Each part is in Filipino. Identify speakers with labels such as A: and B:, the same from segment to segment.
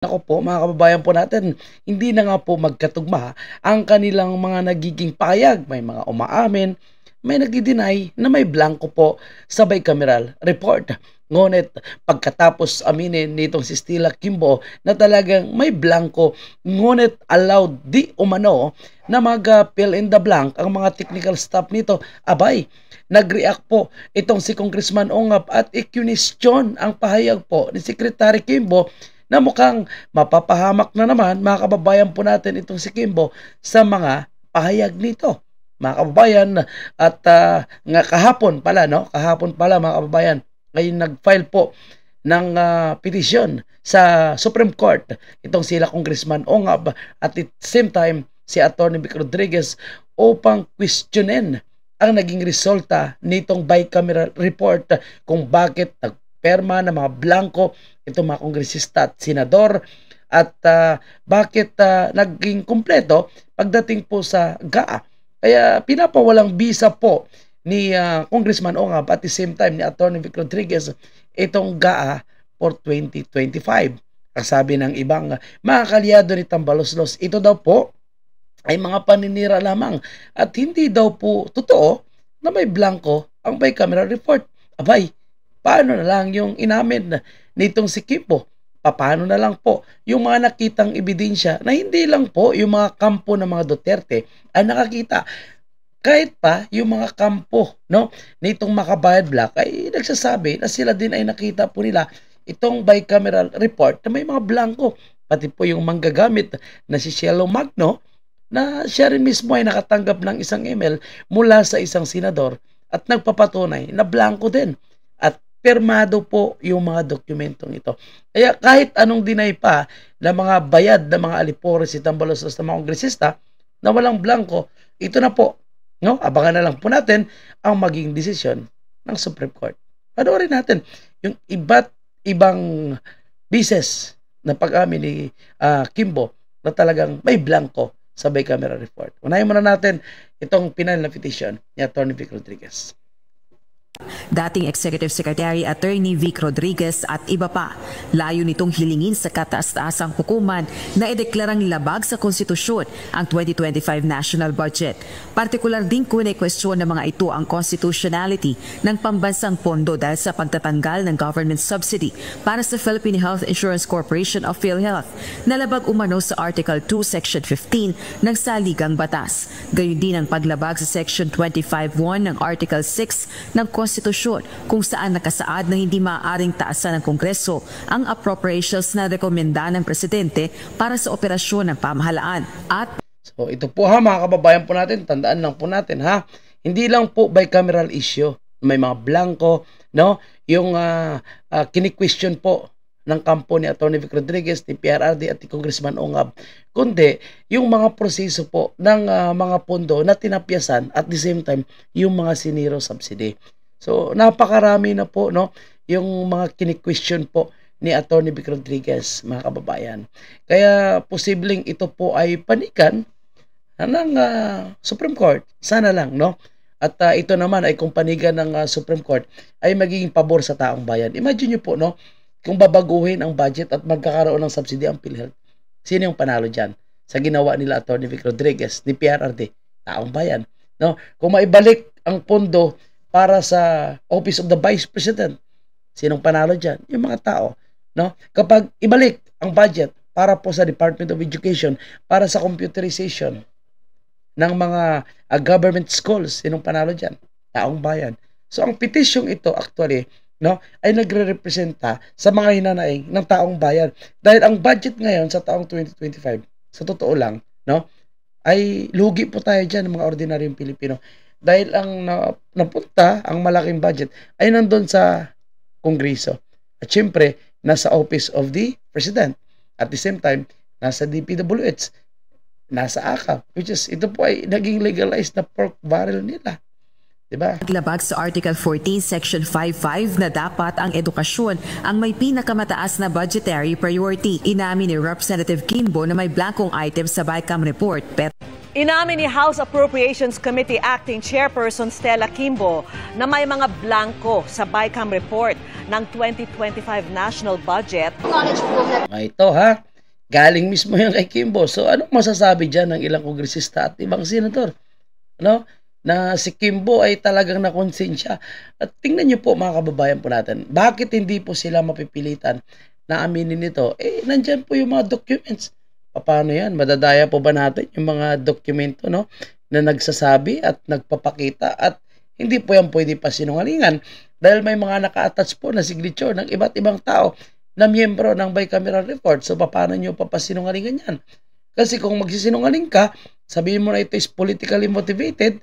A: Naku po, mga kababayan po natin, hindi na nga po magkatugma ang kanilang mga nagiging pahayag. May mga umaamin, may nagdi-deny na may blanco po sa bicameral report. Ngunit pagkatapos aminin nitong si Stella Kimbo na talagang may blanco, ngunit allowed di umano na mag-fill in the blank ang mga technical staff nito, abay, nag-react po itong si Congressman Ongab at i-question ang pahayag po ni Secretary Kimbo na mukhang mapapahamak na naman, mga kababayan po natin, itong si Kimbo sa mga pahayag nito, mga kababayan. At nga kahapon pala mga kababayan, ay nag-file po ng petisyon sa Supreme Court itong sila Congressman Ongab at at the same time si Atty. Vic Rodriguez upang questionin ang naging resulta nitong bicameral report kung bakit nagperma ng mga blanco itong mga kongresista at senador at bakit naging kumpleto pagdating po sa GAA. Kaya pinapawalang bisa po ni Congressman Ongab at the same time ni Atty. Vic Rodriguez itong GAA for 2025. Kasabi ng ibang mga kalyado ni Tambaloslos, ito daw po ay mga paninira lamang at hindi daw po totoo na may blanco ang bicameral report. Abay, paano na lang yung inamin nitong si Kimbo? Paano na lang po yung mga nakitang ebidensya na hindi lang po yung mga kampo ng mga Duterte ay nakakita. Kahit pa yung mga kampo nitong Makabayan Black ay nagsasabi na sila din ay nakita po nila itong bicameral report na may mga blanco. Pati po yung manggagamit na si Cielo Magno na siya rin mismo ay nakatanggap ng isang email mula sa isang senador at nagpapatunay na blanco din. At permado po yung mga dokumentong ito. Kaya kahit anong deny pa ng mga bayad ng mga alipores si Tambaloslos ng mga kongresista na walang blanco, ito na po. Abangan na lang po natin ang maging desisyon ng Supreme Court. Panoorin natin yung iba't ibang bises na pag-amin ni Kimbo na talagang may blanco sa bicameral report. Unahin muna natin itong pinal na petition ni Atty. Vic Rodriguez.
B: Dating Executive Secretary Attorney Vic Rodriguez at iba pa, layo nitong hilingin sa kataas-taasang hukuman na ideklarang labag sa konstitusyon ang 2025 national budget. Partikular din kune-question ng mga ito ang constitutionality ng pambansang pondo dahil sa pagtatanggal ng government subsidy para sa Philippine Health Insurance Corporation of PhilHealth na labag umano sa Article 2, Section 15 ng Saligang Batas. Gayon din ang paglabag sa Section 25.1 ng Article 6 ng konstitusyon kung saan nakasaad na hindi maaaring taasan ng Kongreso ang appropriations na rekomenda ng Presidente para sa operasyon ng pamahalaan. At
A: so ito po mga kababayan po natin, tandaan lang po natin hindi lang po bicameral issue, may mga blanco, yung kini-question po ng kampo ni Atty. Vic Rodriguez, ni PRRD at ni Congressman Ongab, kundi yung mga proseso po ng mga pondo na tinapyasan at the same time yung mga siniro subsidy. So napakarami na po yung mga kini-question po ni Atty. Vic Rodriguez, mga kababayan. Kaya posibleng ito po ay panikan ng Supreme Court. Sana lang, At ito naman ay kung panigan ng Supreme Court ay magiging pabor sa taong bayan. Imagine nyo po, kung babaguhin ang budget at magkakaroon ng subsidy ang PhilHealth. Sino yung panalo dyan? Sa ginawa nila Atty. Vic Rodriguez, ni PRRD, taong bayan. Kung maibalik ang pondo para sa Office of the Vice President, sinong panalo dyan? Yung mga tao. Kapag ibalik ang budget para po sa Department of Education, para sa computerization ng mga government schools, sinong panalo dyan? Taong bayan. So ang petisyong ito actually ay nagre-representa sa mga hinanaing ng taong bayan. Dahil ang budget ngayon sa taong 2025, sa totoo lang, ay lugi po tayo dyan ng mga ordinaryong Pilipino. Dahil ang napunta, ang malaking budget, ay nandun sa Kongreso. At syempre, nasa Office of the President. At the same time, nasa DPWH, nasa AKA, which is, ito po ay naging legalized na pork barrel nila. Diba?
B: Labag sa Article 14, Section 5.5 na dapat ang edukasyon ang may pinakamataas na budgetary priority. Inamin ni Representative Kimbo na may blankong item sa BICAM report.
C: Inamin ni House Appropriations Committee Acting Chairperson Stella Kimbo na may mga blanco sa BICAM report ng 2025 national budget.
A: Ito Galing mismo yan kay Kimbo. So anong masasabi dyan ng ilang kongresista at ibang senador? No? Na si Kimbo ay talagang nakonsensya. At tingnan niyo po mga kababayan po natin, bakit hindi po sila mapipilitan na aminin nito? Nandyan po yung mga documents. Paano yan? Madadaya po ba natin yung mga dokumento, no, na nagsasabi at nagpapakita at hindi po yan pwede pa sinungalingan dahil may mga naka-attach po na signature ng iba't ibang tao na miyembro ng bicameral report. So, paano nyo papasinungalingan yan? Kasi kung magsisinungaling ka, sabihin mo na ito is politically motivated,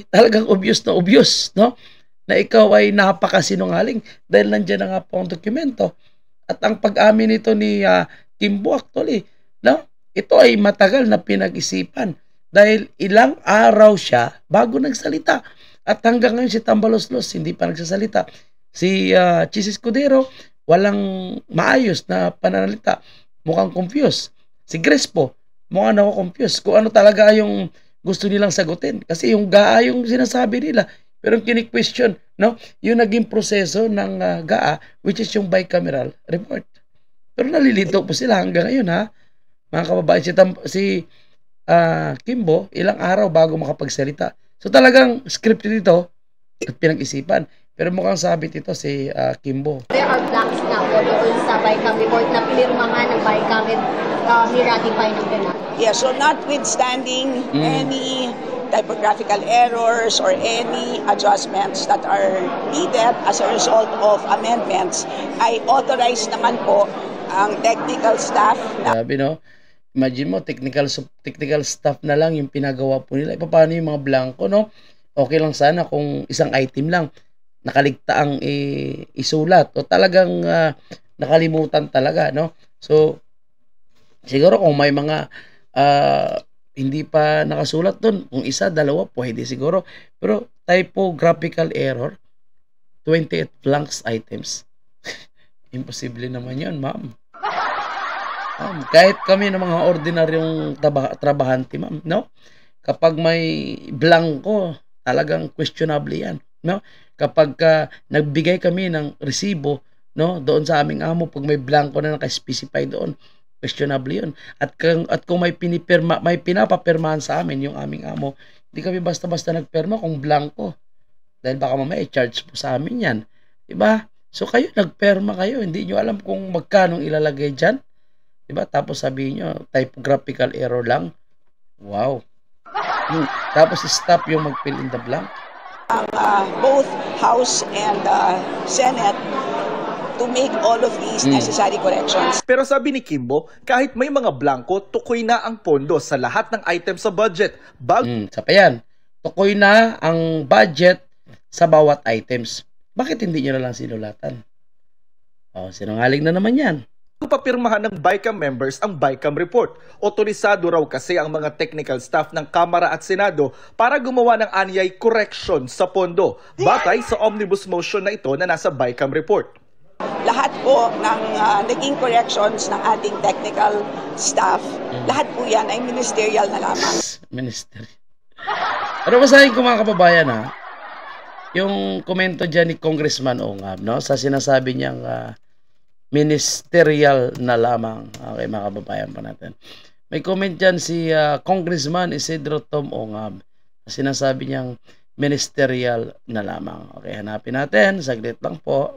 A: talagang obvious, no? Na ikaw ay napakasinungaling dahil nandiyan na nga po ang dokumento. At ang pag-amin nito ni Kimbo actually, no? Ito ay matagal na pinag-isipan dahil ilang araw siya bago nagsalita. At hanggang ngayon si Tambaloslos hindi pa nagsasalita. Si Chis Escudero, walang maayos na pananalita. Mukhang confused. Si Crespo, mukhang confused kung ano talaga yung gusto nilang sagutin. Kasi yung GAA yung sinasabi nila. Pero yung kini-question, no? Yung naging proseso ng GAA, which is yung bicameral report. Pero nalilito po sila hanggang ngayon, ha? Mga kababayan, si Kimbo, ilang araw bago makapagsalita. So talagang scripted ito at pinag-isipan. Pero mukhang sabit ito si Kimbo.
D: There are blanks na po doon sa BICAM report na pinirmahan ng BICAM and ni-ratify ng Senate.
E: Yeah, so notwithstanding any typographical errors or any adjustments that are needed as a result of amendments, ay authorized naman po ang technical staff na...
A: Sabi, no? Imagine mo, technical staff na lang yung pinagawa po nila. Paano yung mga blanco, no? Okay lang sana kung isang item lang nakaligtaang isulat o talagang nakalimutan talaga, no? So, siguro kung may mga hindi pa nakasulat doon, kung isa, dalawa, pwede siguro. Pero typographical error, 28 blanks items. Imposible naman yun, ma'am. Kahit kami ng mga ordinaryong trabahante, ma'am, no? Kapag may blanco, talagang questionable yan, no? Kapag nagbigay kami ng resibo, no, doon sa aming amo, pag may blanco na naka-specify doon, questionable yun. At kung may pinapapirmahan sa amin yung aming amo, hindi kami basta-basta nagpirma kung blanco. Dahil baka mamaya i-charge po sa amin yan. Diba? So kayo, nagpirma kayo, hindi nyo alam kung magkano ilalagay dyan. Diba? Tapos sabihin nyo, typographical error lang. Wow. Tapos stop yung mag-fill in the blank.
E: Both House and Senate to make all of these necessary corrections.
F: Pero sabi ni Kimbo, kahit may mga blanco, tukoy na ang pondo sa lahat ng items sa budget.
A: Sa pa yan, tukoy na ang budget sa bawat items. Bakit hindi nyo na lang sinulatan? Sinungaling na naman yan.
F: Papirmahan ng BICAM members ang BICAM report. Otorisado raw kasi ang mga technical staff ng Kamara at Senado para gumawa ng anyay correction sa pondo, batay sa omnibus motion na ito na nasa BICAM report.
E: Lahat po ng naging corrections ng ating technical staff, lahat po yan ay ministerial na lamang.
A: Ministerial. Pero basahin ko mga kababayan, ha, yung komento dyan ni Congressman Ongab, no, sa sinasabi niyang ministerial na lamang. Okay, mga kababayan pa natin. May comment dyan si Congressman Isidro Tom Ongab. Sinasabi niyang ministerial na lamang. Okay, hanapin natin. Saglit lang po.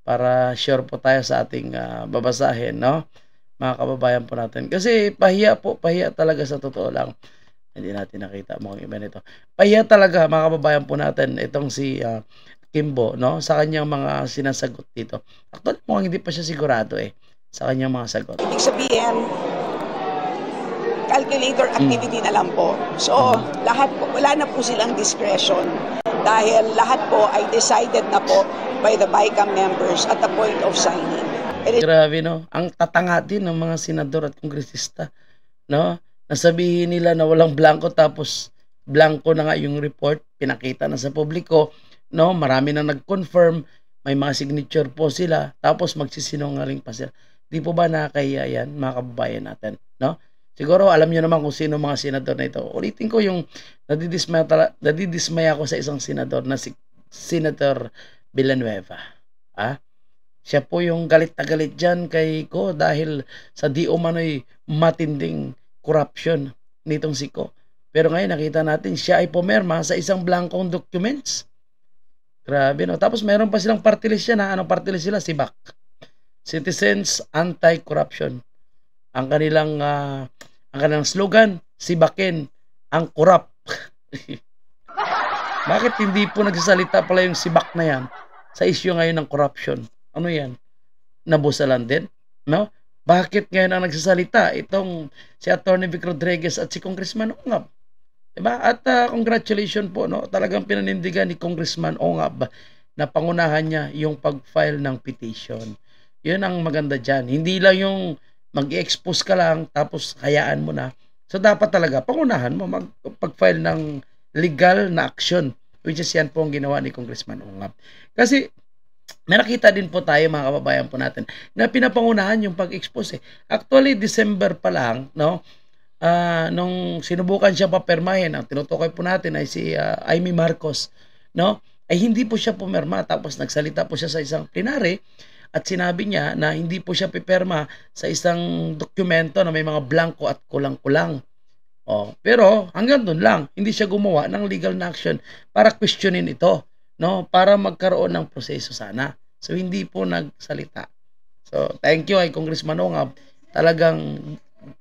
A: Para sure po tayo sa ating babasahin, no? Mga kababayan po natin. Kasi pahiya talaga sa totoo lang. Hindi natin nakita mukhang iba nito. Pahiya talaga, mga kababayan po natin, itong si Kimbo, no, sa kanyang mga sinasagot dito. Actually, mukhang hindi pa siya sigurado sa kanyang mga sagot.
E: Ibig sabihin, calculator activity na lang po. So, lahat po, wala na po silang discretion dahil lahat po ay decided na po by the BICAM members at the point of signing.
A: Grabe, no? Ang tatanga din ng mga senador at kongresista, no? Nasabihin nila na walang blanco tapos blanco na nga yung report, pinakita na sa publiko. No, marami nang nag-confirm, may mga signature po sila, tapos magsisinungaling pa sila. Di po ba nakakahiya yan, mga kababayan natin, no? Siguro alam niyo naman kung sino mga senador na ito. Ulitin ko yung nadidismaya ako sa isang senador na si Senator Villanueva. Siya po yung galit na galit dyan kay Ko dahil sa di umano'y matinding corruption nitong si Ko. Pero ngayon nakita natin siya ay pumirma sa isang blankong documents. Grabe, no? Tapos meron pa silang party list yan. Anong party list sila? SIBAC. Citizens Anti-Corruption. Ang kanilang slogan, sibakin ang corrupt. Bakit hindi po nagsasalita pala yung SIBAC na yan sa issue ngayon ng corruption? Ano yan? Nabusalan din? No? Bakit ngayon ang nagsasalita itong si Atty. Vic Rodriguez at si Congressman Ongab? Diba? At congratulations po, no? Talagang pinanindigan ni Congressman Ongab na pangunahan niya yung pag-file ng petition. Yun ang maganda dyan. Hindi lang yung mag-expose ka lang tapos hayaan mo na. So dapat talaga pangunahan mo pag-file ng legal na action, which is yan po ang ginawa ni Congressman Ongab. Kasi may nakita din po tayo mga kababayan po natin na pinapangunahan yung pag-expose. Actually, December pa lang, no? Nung sinubukan siya papirmahin, ang tinutukoy po natin ay si Amy Marcos, no? Ay hindi po siya pumirma, tapos nagsalita po siya sa isang plenary at sinabi niya na hindi po siya pipirma sa isang dokumento na may mga blanco at kulang-kulang. Pero hanggang doon lang, hindi siya gumawa ng legal na action para questionin ito, no? Para magkaroon ng proseso sana. So hindi po nagsalita. So thank you ay Congressman Ongab. Talagang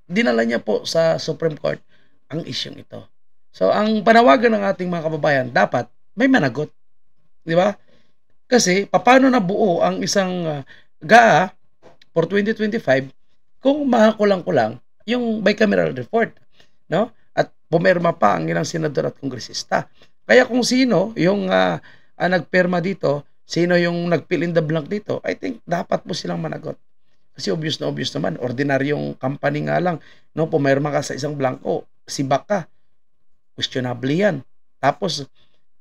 A: dinala niya po sa Supreme Court ang isyong ito. So ang panawagan ng ating mga kababayan, dapat may managot. Di ba? Kasi paano nabuo ang isang GAA for 2025 kung makakulang-kulang yung bicameral report, no? At pumirma pa ang ilang senador at kongresista. Kaya kung sino yung nagpirma dito, sino yung nag-fill in the blank dito, I think dapat po silang managot. Kasi obvious naman, ordinaryong company nga lang, no, pumirma ka sa isang blanco, SIBAC ka, questionable yan. Tapos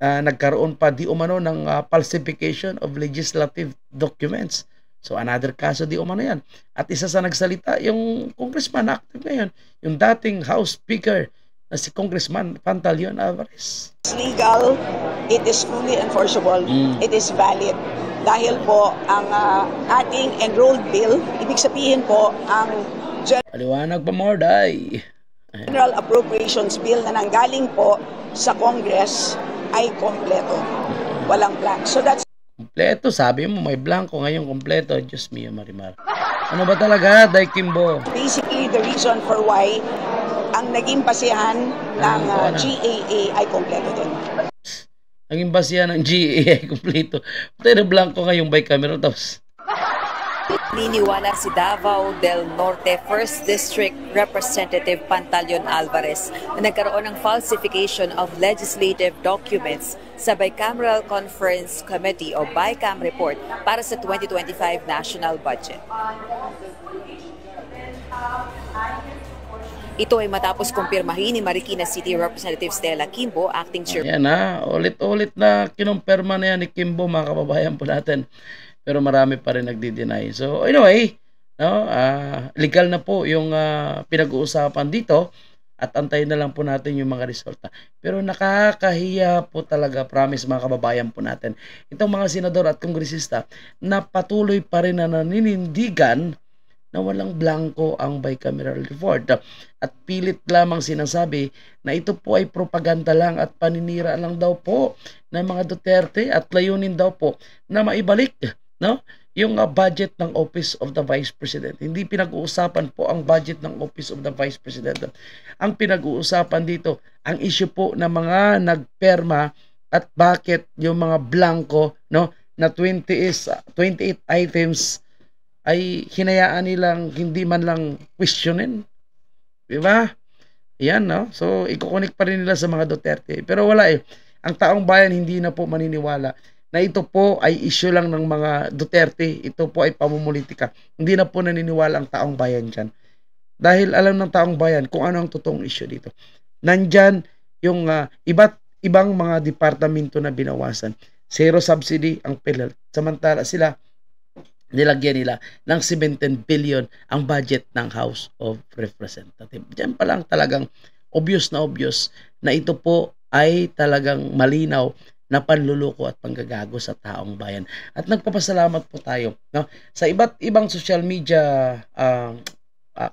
A: nagkaroon pa di umano ng falsification of legislative documents. So another kaso di umano yan. At isa sa nagsalita, yung congressman active ngayon, yung dating House Speaker na si Congressman Pantaleon Alvarez.
E: It's legal, it is fully enforceable, it is valid. Dahil po ang ating enrolled bill, ibig sabihin po ang
A: Paliwanag pa more, day.
E: General Appropriations Bill na nanggaling po sa Congress ay kompleto. Walang blank. So that's
A: Kompleto, sabi mo may blanco, ngayon kompleto. Diyos mio, Marimar. Ano ba talaga, Day Kimbo?
E: basically the reason for why ang naging basihan ng GAA ay kompleto din.
A: Naging basihan ng GAA ay kompleto. Pero blanco ngayong bicameral, tapos
B: Niniwala si Davao del Norte 1st District Representative Pantaleon Alvarez na nagkaroon ng falsification of legislative documents sa Bicameral Conference Committee o BICAM report para sa 2025 national budget. Ito ay matapos kumpirmahin ni Marikina City Representative Stella Kimbo, acting chair.
A: ayan ulit-ulit na kinumpirma na yan ni Kimbo, mga kababayan po natin. Pero marami pa rin nagdi-deny. So anyway, no, legal na po yung pinag-uusapan dito at antayin na lang po natin yung mga resulta. Pero nakakahiya po talaga, promise mga kababayan po natin, itong mga senador at kongresista na patuloy pa rin na naninindigan na walang blanco ang bicameral report. At pilit lamang sinasabi na ito po ay propaganda lang at paninira lang daw po ng mga Duterte at layunin daw po na maibalik, no, yung budget ng Office of the Vice President. Hindi pinag-uusapan po ang budget ng Office of the Vice President. Ang pinag-uusapan dito, ang issue po ng mga nagperma at bakit yung mga blanco, no, na 28 items ay hinayaan nilang hindi man lang questionin. Diba? Yan, no? So, ikukunik pa rin nila sa mga Duterte. Pero wala eh. Ang taong bayan hindi na po maniniwala na ito po ay issue lang ng mga Duterte. Ito po ay pamumulitika. Hindi na po naniniwala ang taong bayan dyan. Dahil alam ng taong bayan kung ano ang totoong issue dito. Nandyan yung ibang mga departamento na binawasan. Zero subsidy ang PhilHealth. Samantala sila, nilagyan nila ng 17 billion ang budget ng House of Representatives. Diyan pa lang talagang obvious na ito po ay talagang malinaw na panluloko at panggagago sa taong bayan. At nagpapasalamat po tayo, no, sa iba't ibang social media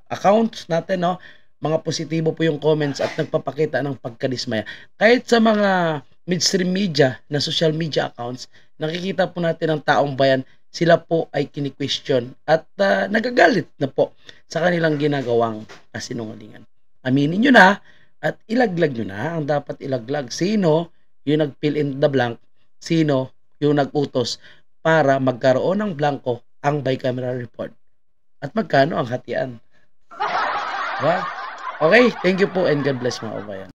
A: accounts natin, no, mga positibo po yung comments at nagpapakita ng pagkadismaya. Kahit sa mga mainstream media na social media accounts, nakikita po natin ang taong bayan, sila po ay kini-question at nagagalit na po sa kanilang ginagawang kasinungalingan. Aminin nyo na at ilaglag nyo na ang dapat ilaglag. Sino yung nag-fill in the blank, sino yung nag-utos para magkaroon ng blanco ang bicameral report. At magkano ang hatian. Diba? Okay, thank you po and God bless mga kabayan.